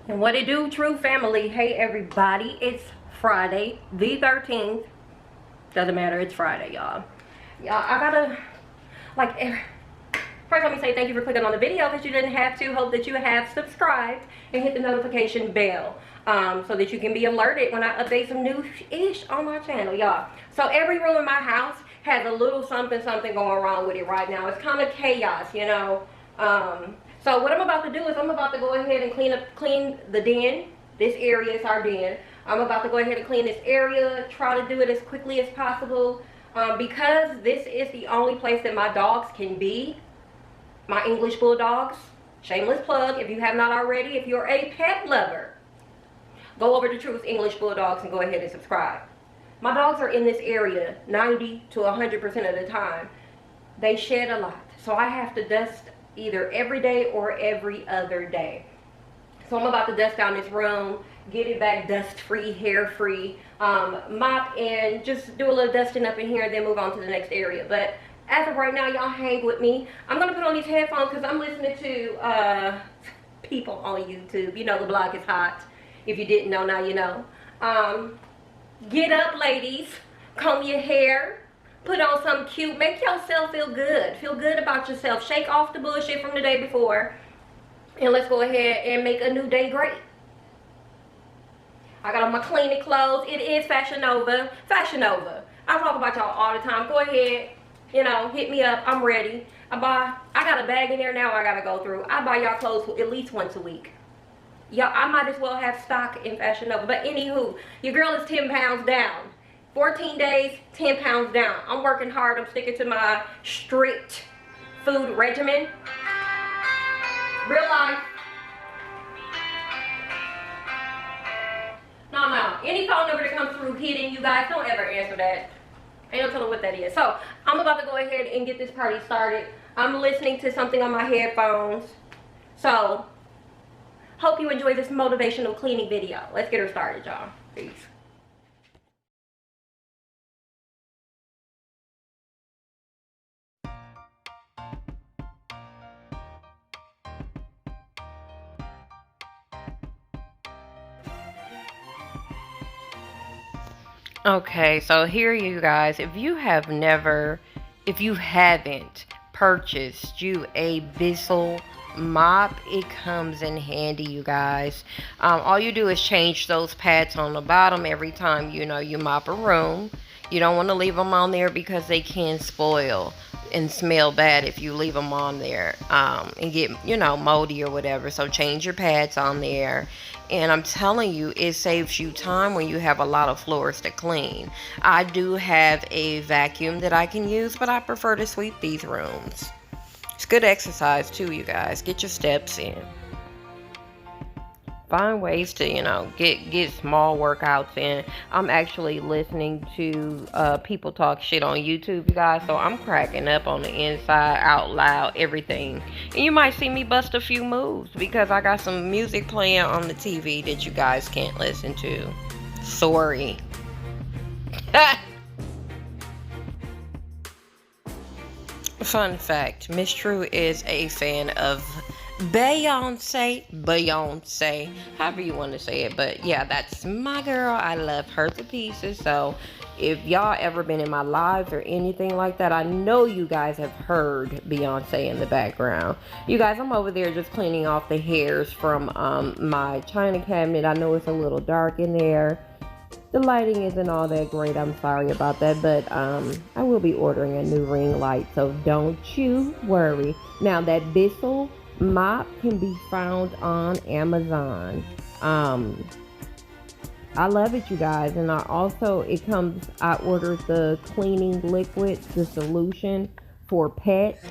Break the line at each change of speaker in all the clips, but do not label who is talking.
And what it do, true family? Hey everybody, it's Friday the 13th. Doesn't matter, it's Friday, y'all. I gotta, first let me say thank you for clicking on the video because you didn't have to. Hope that you have subscribed and hit the notification bell so that you can be alerted when I update some new-ish on my channel, y'all. So every room in my house has a little something going wrong with it right now. It's kind of chaos, you know. So what I'm about to do is I'm about to go ahead and clean the den. This area is our den. I'm about to go ahead and clean this area, try to do it as quickly as possible because this is the only place that my dogs can be. My English Bulldogs. Shameless plug if you have not already. If you're a pet lover, go over to True's English Bulldogs and go ahead and subscribe. My dogs are in this area 90 to 100% of the time. They shed a lot. So I have to dust either every day or every other day. So I'm about to dust down this room, get it back dust free, hair free, mop and just do a little dusting up in here and then move on to the next area. But as of right now, y'all hang with me. I'm gonna put on these headphones because I'm listening to people on YouTube. You know the blog is hot. If you didn't know, now you know. Get up, ladies, comb your hair, put on something cute, make yourself feel good about yourself, shake off the bullshit from the day before, and let's go ahead and make a new day great. I got on my cleaning clothes. It is Fashion Nova. I talk about y'all all the time. Go ahead, you know, hit me up. I'm ready. I got a bag in there now I gotta go through. I buy y'all clothes at least once a week. Y'all, I might as well have stock in Fashion Nova. But anywho, your girl is 10 pounds down. 14 days, 10 pounds down. I'm working hard. I'm sticking to my strict food regimen. Real life. No. Any phone number that comes through hidden, you guys don't ever answer that. Ain't no telling what that is. So I'm about to go ahead and get this party started. I'm listening to something on my headphones. So hope you enjoy this motivational cleaning video. Let's get her started, y'all. Peace. Okay, so here you guys, if you haven't purchased you a Bissell mop, it comes in handy, you guys. All you do is change those pads on the bottom every time you mop a room. You don't want to leave them on there because they can spoil and smell bad if you leave them on there and get moldy or whatever. So change your pads on there, and I'm telling you, it saves you time when you have a lot of floors to clean. I do have a vacuum that I can use, but I prefer to sweep these rooms. It's good exercise too, you guys. Get your steps in. Find ways to get small workouts in. I'm actually listening to people talk shit on YouTube, you guys, so I'm cracking up on the inside, out loud, everything. And you might see me bust a few moves because I got some music playing on the TV that you guys can't listen to. Sorry. Fun fact, MsTrue is a fan of Beyonce, however you want to say it, but yeah, that's my girl. I love her to pieces. So if y'all ever been in my lives or anything like that, I know you guys have heard Beyonce in the background. You guys, I'm over there just cleaning off the hairs from my china cabinet. I know it's a little dark in there. The lighting isn't all that great. I'm sorry about that, but I will be ordering a new ring light, so don't you worry. Now that Bissell mop can be found on Amazon. I love it, you guys. And I ordered the cleaning liquid, the solution for pets.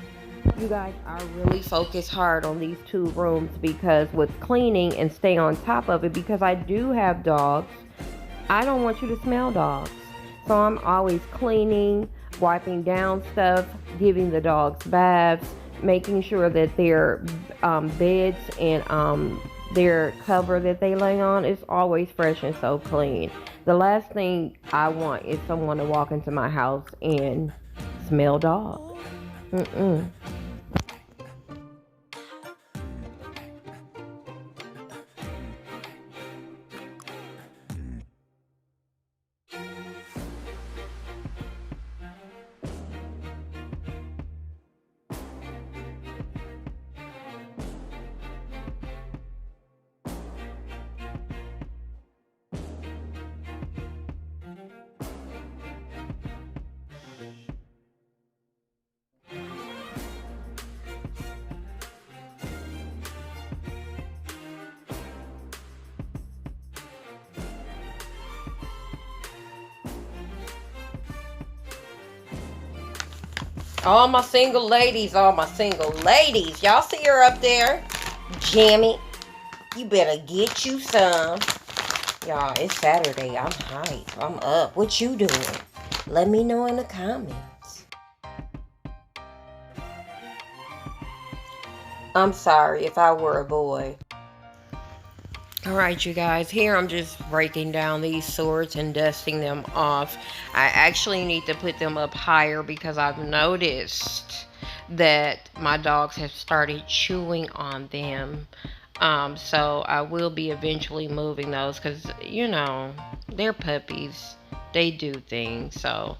You guys, I really focus hard on these two rooms because with cleaning and stay on top of it, because I do have dogs. I don't want you to smell dogs. So I'm always cleaning, wiping down stuff, giving the dogs baths, making sure that their beds and their cover that they lay on is always fresh and so clean. The last thing I want is someone to walk into my house and smell dog. All my single ladies, Y'all see her up there? Jammy, you better get you some. Y'all, it's Saturday. I'm hyped. I'm up. What you doing? Let me know in the comments. I'm sorry if I were a boy. Alright, you guys, here I'm just breaking down these swords and dusting them off. I actually need to put them up higher because I've noticed that my dogs have started chewing on them. So I will be eventually moving those because, you know, they're puppies. They do things. So,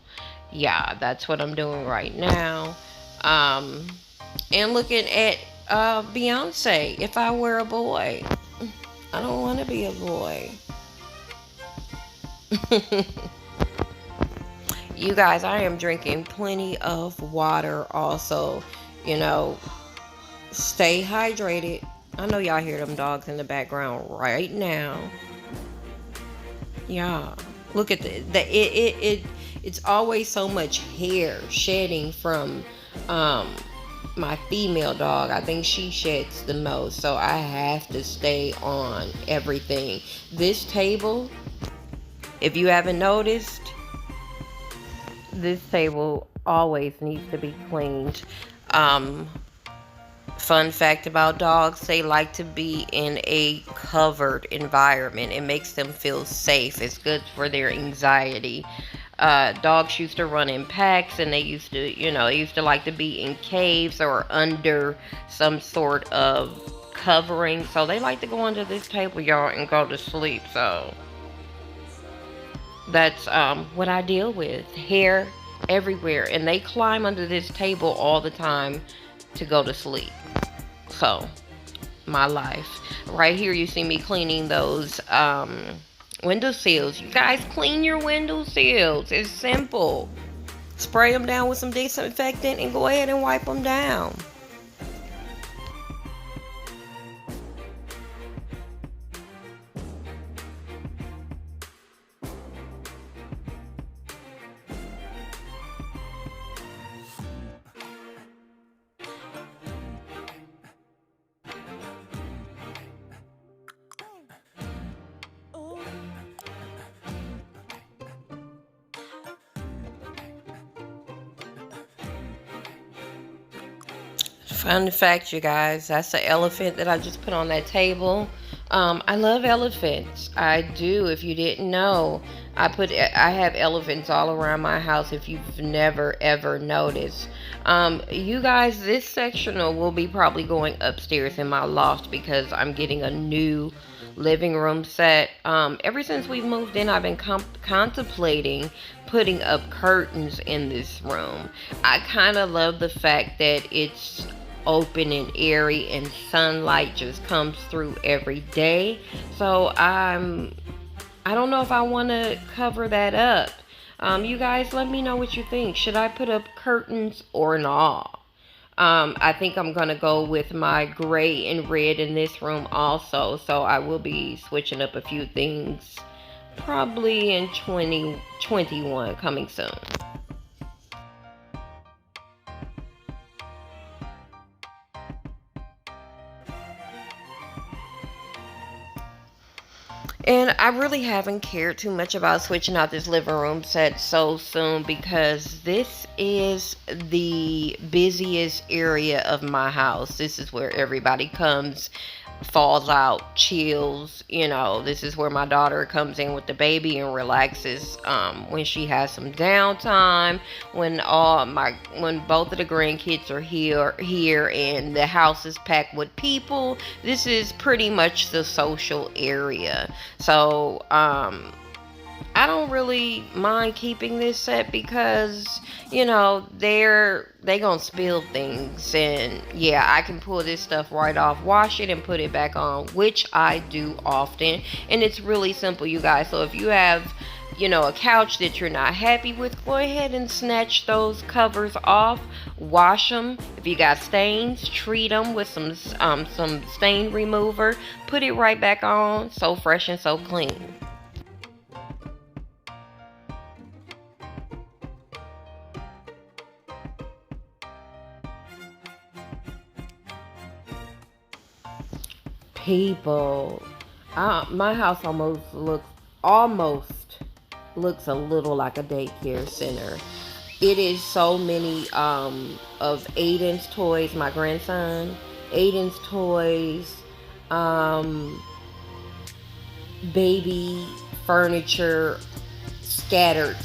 yeah, that's what I'm doing right now. And looking at Beyonce, if I were a boy. I don't want to be a boy. You guys, I am drinking plenty of water also. You know, stay hydrated. I know y'all hear them dogs in the background right now. Yeah. Look at it's always so much hair shedding from my female dog. I think she sheds the most, so I have to stay on everything. This table, if you haven't noticed, this table always needs to be cleaned. Fun fact about dogs, they like to be in a covered environment. It makes them feel safe. It's good for their anxiety. Dogs used to run in packs, and they used to like to be in caves or under some sort of covering. So they like to go under this table, y'all, and go to sleep. So that's what I deal with. Hair everywhere, and they climb under this table all the time to go to sleep. So my life. Right here you see me cleaning those window sills. You guys, clean your window sills. It's simple. Spray them down with some disinfectant and go ahead and wipe them down. Fun fact, you guys, that's the elephant that I just put on that table. I love elephants. I do. If you didn't know, I have elephants all around my house. If you've never ever noticed, you guys, this sectional will be probably going upstairs in my loft because I'm getting a new living room set. Ever since we've moved in, I've been contemplating putting up curtains in this room. I kind of love the fact that it's open and airy and sunlight just comes through every day. So I don't know if I want to cover that up. You guys, let me know what you think. Should I put up curtains or not? I think I'm gonna go with my gray and red in this room also, so I will be switching up a few things probably in 2021 coming soon. And I really haven't cared too much about switching out this living room set so soon because this is the busiest area of my house. This is where everybody comes, falls out, chills. You know, this is where my daughter comes in with the baby and relaxes when she has some downtime, when both of the grandkids are here and the house is packed with people. This is pretty much the social area. So I don't really mind keeping this set because, you know, they gonna spill things, and yeah, I can pull this stuff right off, wash it, and put it back on, which I do often. And it's really simple, you guys. So if you have, you know, a couch that you're not happy with, go ahead and snatch those covers off, wash them. If you got stains, treat them with some stain remover, put it right back on, so fresh and so clean.
People, my house almost looks a little like a daycare center. It is so many of Aiden's toys, my grandson. Aiden's toys, baby furniture scattered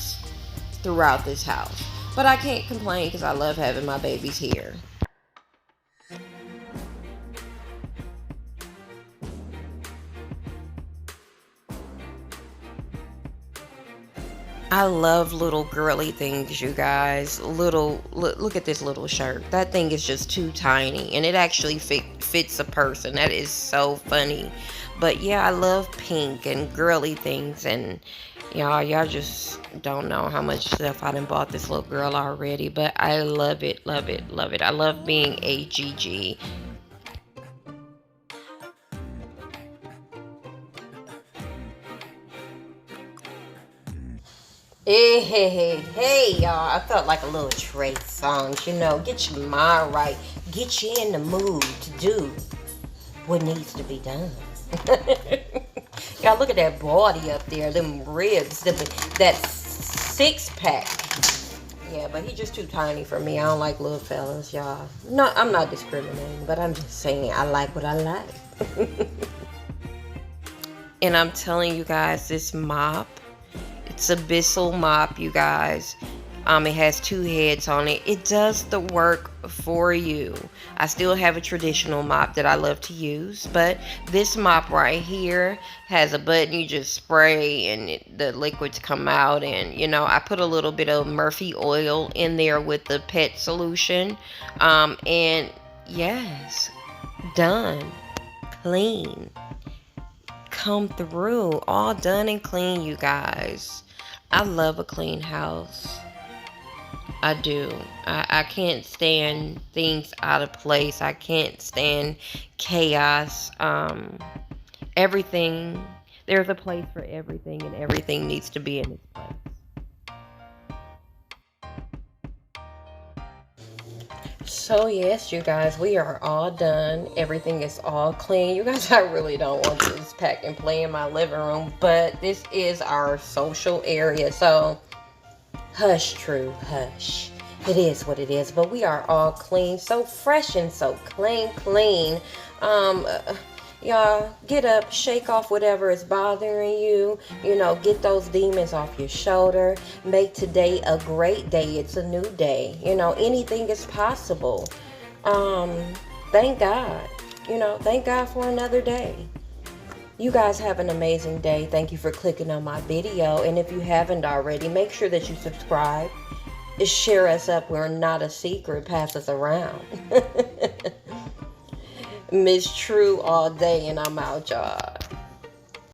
throughout this house. But I can't complain because I love having my babies here. I love little girly things, you guys. Look at this little shirt. That thing is just too tiny, and it actually fits a person. That is so funny. But yeah, I love pink and girly things, and y'all just don't know how much stuff I done bought this little girl already. But I love it, love it, love it. I love being AGG. Hey, y'all. I felt like a little Trey songs, get your mind right. Get you in the mood to do what needs to be done. Y'all, look at that body up there, them ribs, that six-pack. Yeah, but he's just too tiny for me. I don't like little fellas, y'all. No, I'm not discriminating, but I'm just saying I like what I like. And I'm telling you guys, this mop, it's a Bissell mop, you guys. It has 2 heads on it. It does the work for you. I still have a traditional mop that I love to use, but this mop right here has a button. You just spray and the liquids come out, and I put a little bit of Murphy oil in there with the pet solution, and yes, done, clean, come through, all done and clean, you guys. I love a clean house. I do. I can't stand things out of place. I can't stand chaos. Everything, there's a place for everything, and everything needs to be in its place. So yes, you guys, we are all done. Everything is all clean. You guys, I really don't want this pack and play in my living room, but this is our social area, so hush, True, hush. It is what it is, but we are all clean, so fresh and so clean. Y'all, get up, shake off whatever is bothering you. Get those demons off your shoulder. Make today a great day. It's a new day. Anything is possible. Thank God. Thank God for another day. You guys have an amazing day. Thank you for clicking on my video. And if you haven't already, make sure that you subscribe. Share us up. We're not a secret. Pass us around. MsTrue all day, and I'm out, y'all.